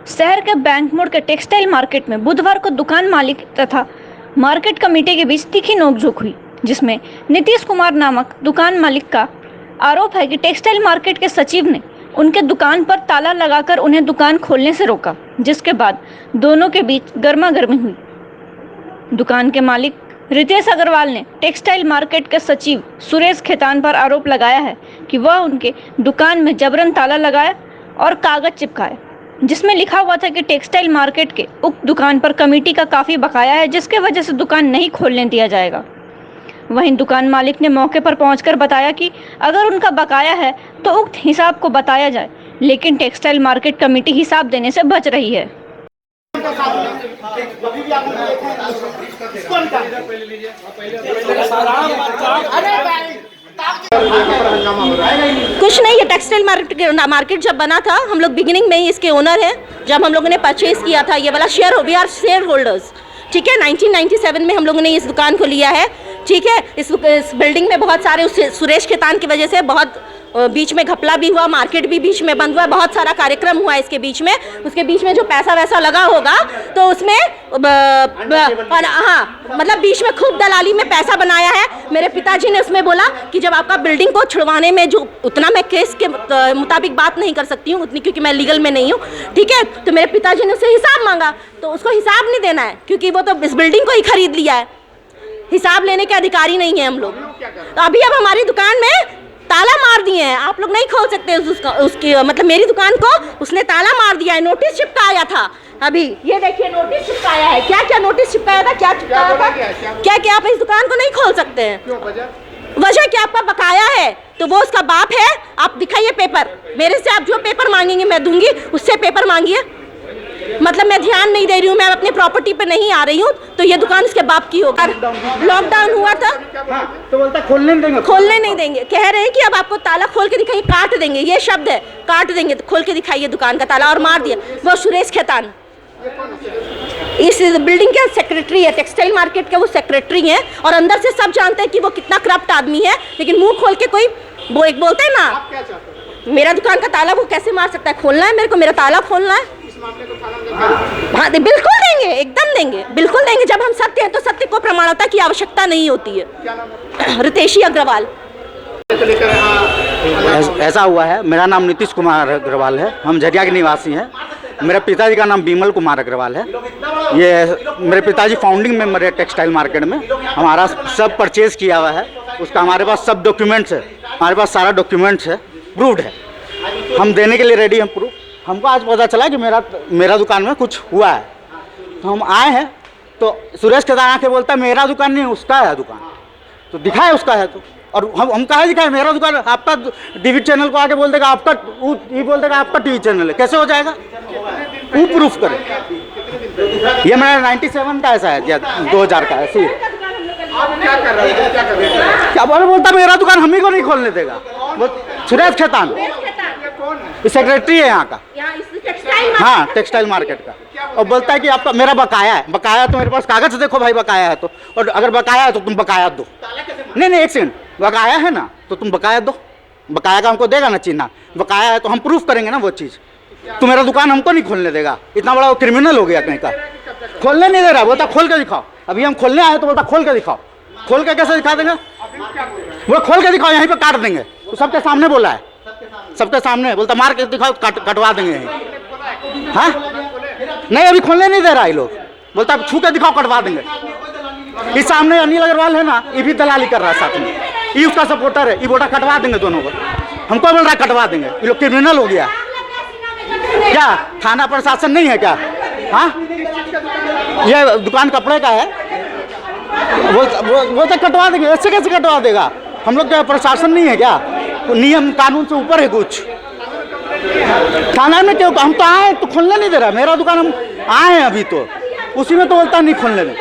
शहर के बैंक मोड़ के टेक्सटाइल मार्केट में बुधवार को दुकान मालिक तथा मार्केट कमेटी के बीच तीखी नोकझोंक हुई, जिसमें नीतीश कुमार नामक दुकान मालिक का आरोप है कि टेक्सटाइल मार्केट के सचिव ने उनके दुकान पर ताला लगाकर उन्हें दुकान खोलने से रोका, जिसके बाद दोनों के बीच गर्मागर्मी हुई। दुकान के मालिक रितेश अग्रवाल ने टेक्सटाइल मार्केट के सचिव सुरेश खेतान पर आरोप लगाया है कि वह उनके दुकान में जबरन ताला लगाया और कागज चिपकाए, जिसमें लिखा हुआ था कि टेक्सटाइल मार्केट के उक्त दुकान पर कमेटी का काफ़ी बकाया है, जिसके वजह से दुकान नहीं खोलने दिया जाएगा। वहीं दुकान मालिक ने मौके पर पहुंचकर बताया कि अगर उनका बकाया है तो उक्त हिसाब को बताया जाए, लेकिन टेक्सटाइल मार्केट कमेटी हिसाब देने से बच रही है। कुछ नहीं, ये टेक्सटाइल मार्केट जब बना था, हम लोग बिगिनिंग में ही इसके ओनर हैं। जब हम लोगों ने परचेज किया था ये वाला वी आर शेयर होल्डर्स, ठीक है। 1997 में हम लोगों ने इस दुकान को लिया है, ठीक है। इस बिल्डिंग में बहुत सारे सुरेश खेतान की वजह से बहुत बीच में घपला भी हुआ, मार्केट भी बीच में बंद हुआ, बहुत सारा कार्यक्रम हुआ इसके बीच में। उसके बीच में जो पैसा वैसा लगा होगा तो उसमें हाँ, मतलब बीच में खूब दलाली में पैसा बनाया है। मेरे पिताजी ने उसमें बोला कि जब आपका बिल्डिंग को छुड़वाने में जो उतना मैं केस के मुताबिक बात नहीं कर सकती हूँ उतनी, क्योंकि मैं लीगल में नहीं हूँ, ठीक है। तो मेरे पिताजी ने उससे हिसाब मांगा, तो उसको हिसाब नहीं देना है क्योंकि वो तो इस बिल्डिंग को ही खरीद लिया है, हिसाब लेने के अधिकारी नहीं है हम लोग। तो अभी अब हमारी दुकान में ताला मार दिए हैं, आप लोग नहीं खोल सकते उसकी मतलब मेरी दुकान को उसने ताला मार दिया है। नोटिस चिपकाया था, अभी ये देखिए नोटिस चिपकाया है। क्या क्या नोटिस चिपकाया था, क्या चिपकाया था, क्या आप इस दुकान को नहीं खोल सकते हैं? वजह क्या, आपका बकाया है तो वो उसका बाप है। आप दिखाइए पेपर, मेरे से आप जो पेपर मांगेंगे मैं दूंगी, उससे पेपर मांगिए। मतलब मैं ध्यान नहीं दे रही हूँ, मैं अपनी प्रॉपर्टी पे नहीं आ रही हूँ, तो ये दुकान इसके बाप की होगी। लॉकडाउन हुआ था तो बोलता खोलने नहीं देंगे, कह रहे हैं कि अब आपको ताला खोल के दिखाइए, काट देंगे, ये शब्द है, काट देंगे। तो खोल के दिखाइए दुकान का ताला, और मार दिया। वो सुरेश खेतान इस बिल्डिंग के सेक्रेटरी है, टेक्सटाइल मार्केट के वो सेक्रेटरी हैं, और अंदर से सब जानते हैं कि वो कितना करप्ट आदमी है, लेकिन मुंह खोल के कोई वो एक बोलते हैं ना, मेरा दुकान का ताला वो कैसे मार सकता है? खोलना है मेरे को, मेरा ताला खोलना है। हाँ बिल्कुल देंगे, एकदम देंगे, बिल्कुल देंगे। जब हम सत्य हैं तो सत्य को प्रमाणता की आवश्यकता नहीं होती है। रितेशी अग्रवाल। ऐसा हुआ है, मेरा नाम नीतीश कुमार अग्रवाल है, हम झरिया के निवासी हैं। मेरे पिताजी का नाम बिमल कुमार अग्रवाल है। ये मेरे पिताजी फाउंडिंग मेंबर है टेक्सटाइल मार्केट में। हमारा सब परचेज किया हुआ है, उसका हमारे पास सब डॉक्यूमेंट्स है, हमारे पास सारा डॉक्यूमेंट्स है, प्रूव्ड है, हम देने के लिए रेडी हैं प्रूफ। हमको आज पता चला कि मेरा दुकान में कुछ हुआ है, तो हम आए हैं। तो सुरेश खेतान आके बोलता है मेरा दुकान नहीं उसका है दुकान, तो दिखाए उसका है तो, और हम कहा दिखाए मेरा दुकान। आपका टीवी चैनल को आके बोल देगा आपका, ये बोल देगा आपका टीवी चैनल है, कैसे हो जाएगा? वो प्रूफ करे। ये मेरा 97 का ऐसा है या 2000 का ऐसे क्या बोलता मेरा दुकान हम ही को नहीं खोलने देगा। सुरेश खेतान सेक्रेटरी है यहाँ का, हाँ टेक्सटाइल मार्केट का, और बोलता है कि आपका मेरा बकाया है। बकाया तो मेरे पास कागज देखो भाई, बकाया है तो, और अगर बकाया है तो तुम बकाया दो। नहीं एक सेकंड, बकाया है ना तो तुम बकाया दो, बकाया का हमको देगा ना चिन्ह, बकाया है तो हम प्रूफ करेंगे ना वो चीज़। तो मेरा दुकान हमको नहीं खोलने देगा, इतना बड़ा वो क्रिमिनल हो गया कहीं का, खोलने नहीं दे रहा। बोलता खोल के दिखाओ, अभी हम खोलने आए तो बोलता खोल के दिखाओ। खोल के कैसे दिखा देंगे? वो खोल के दिखाओ, यहीं पे काट देंगे। तो सबके सामने बोला है, सबके सामने बोलता मार के दिखाओ, कटवा देंगे यहीं। हाँ नहीं अभी खोलने नहीं दे रहा ये लोग, बोलता छू के दिखाओ कटवा देंगे। इस सामने अनिल अग्रवाल है ना, ये भी दलाली कर रहा है साथ में, ये उसका सपोर्टर है, ये बोला कटवा देंगे दोनों को। हमको बोल रहा है कटवा देंगे, ये लोग क्रिमिनल हो गया। क्या थाना प्रशासन नहीं है क्या? हाँ ये दुकान कपड़े का है, वो तो कटवा देंगे, ऐसे कैसे कटवा देगा? हम लोग क्या प्रशासन नहीं है क्या? नियम कानून से ऊपर है कुछ? थाना में क्यों? हम तो आए तो खोलने नहीं दे रहा मेरा दुकान, हम आए हैं अभी तो उसी में तो बोलता नहीं खोलने में।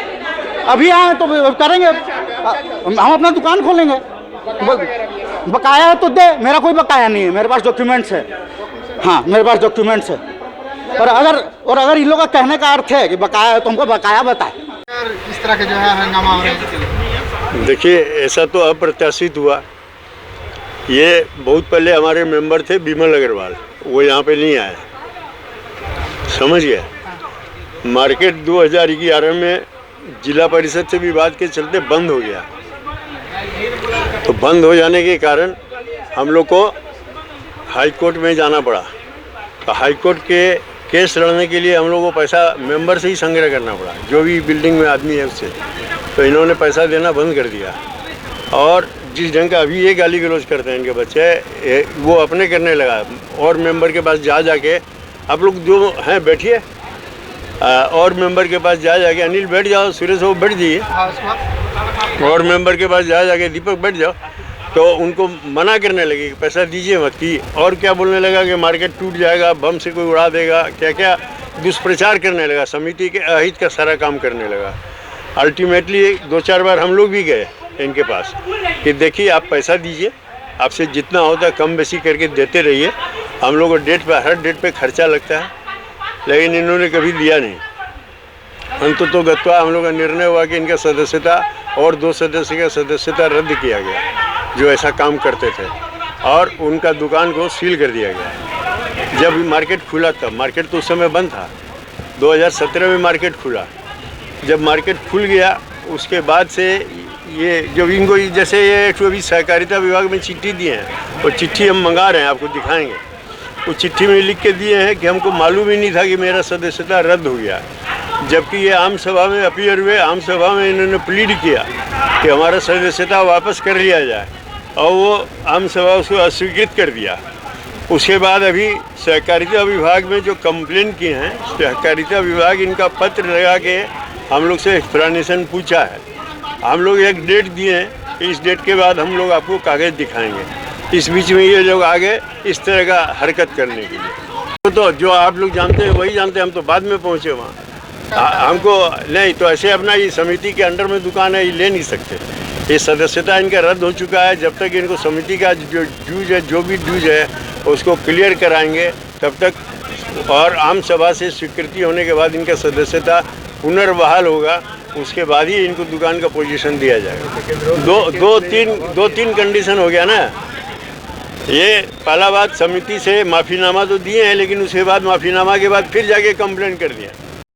अभी आए तो करेंगे, हम अपना दुकान खोलेंगे। बकाया है तो दे, मेरा कोई बकाया नहीं है, मेरे पास डॉक्यूमेंट्स है। हाँ मेरे पास डॉक्यूमेंट्स है। और अगर इन लोगों का कहने का अर्थ है कि बकाया है तो हमको बकाया बताए। इस तरह के जो है हंगामा हो रहा है। देखिए ऐसा तो अप्रत्याशित हुआ। ये बहुत पहले हमारे मेंबर थे बिमल अग्रवाल, वो यहाँ पे नहीं आए। समझ गया। मार्केट 2011 में जिला परिषद से विवाद के चलते बंद हो गया। तो बंद हो जाने के कारण हम लोग को हाई कोर्ट में जाना पड़ा। तो हाई कोर्ट के केस लड़ने के लिए हम लोग को पैसा मेंबर से ही संग्रह करना पड़ा, जो भी बिल्डिंग में आदमी है उससे। तो इन्होंने पैसा देना बंद कर दिया। और जिस ढंग का अभी ये गाली गलौज करते हैं इनके बच्चे, वो अपने करने लगा। और मेंबर के पास जाके आप लोग जो हैं बैठिए, और मेंबर के पास जाके अनिल बैठ जाओ, सुरेश वो बैठ जाइए, और मेंबर के पास जाके दीपक बैठ जाओ। तो उनको मना करने लगे कि पैसा दीजिए मत की। और क्या बोलने लगा कि मार्केट टूट जाएगा, बम से कोई उड़ा देगा, क्या क्या दुष्प्रचार करने लगा, समिति के अहित का सारा काम करने लगा। अल्टीमेटली 2-4 बार हम लोग भी गए इनके पास कि देखिए आप पैसा दीजिए, आपसे जितना होता है कम बेसी करके देते रहिए, हम लोग को डेट पे हर डेट पे खर्चा लगता है। लेकिन इन्होंने कभी दिया नहीं। अंततः गत्वा हम लोग का निर्णय हुआ कि इनका सदस्यता और 2 सदस्य का सदस्यता रद्द किया गया जो ऐसा काम करते थे, और उनका दुकान को सील कर दिया गया। जब मार्केट खुला तब, मार्केट तो उस समय बंद था, 2017 में मार्केट खुला। जब मार्केट खुल गया उसके बाद से ये जो इनको जैसे ये अभी सहकारिता विभाग में चिट्ठी दिए हैं, वो चिट्ठी हम मंगा रहे हैं, आपको दिखाएंगे। वो चिट्ठी में लिख के दिए हैं कि हमको मालूम ही नहीं था कि मेरा सदस्यता रद्द हो गया। जबकि ये आम सभा में अपीयर हुए, आम सभा में इन्होंने प्लीड किया कि हमारा सदस्यता वापस कर लिया जाए, और वो आम सभा उसको अस्वीकृत कर दिया। उसके बाद अभी सहकारिता विभाग में जो कंप्लेन किए हैं, सहकारिता विभाग इनका पत्र लगा के हम लोग से एक्सप्लेनेशन पूछा है। हम लोग एक डेट दिए हैं, इस डेट के बाद हम लोग आपको कागज़ दिखाएंगे। इस बीच में ये लोग आ गए इस तरह का हरकत करने के लिए। तो जो आप लोग जानते हैं वही जानते हैं, हम तो बाद में पहुँचे वहाँ। हमको नहीं तो ऐसे अपना ये समिति के अंडर में दुकान है, ये ले नहीं सकते। ये सदस्यता इनका रद्द हो चुका है। जब तक इनको समिति का जो ड्यूज है, जो भी ड्यूज है उसको क्लियर कराएंगे तब तक, और आम सभा से स्वीकृति होने के बाद इनका सदस्यता पुनर्बहाल होगा, उसके बाद ही इनको दुकान का पोजीशन दिया जाएगा। दो तीन कंडीशन हो गया ना। ये पहला बात, समिति से माफ़ीनामा तो दिए हैं, लेकिन उसके बाद माफ़ीनामा के बाद फिर जाके कंप्लेंट कर दिया।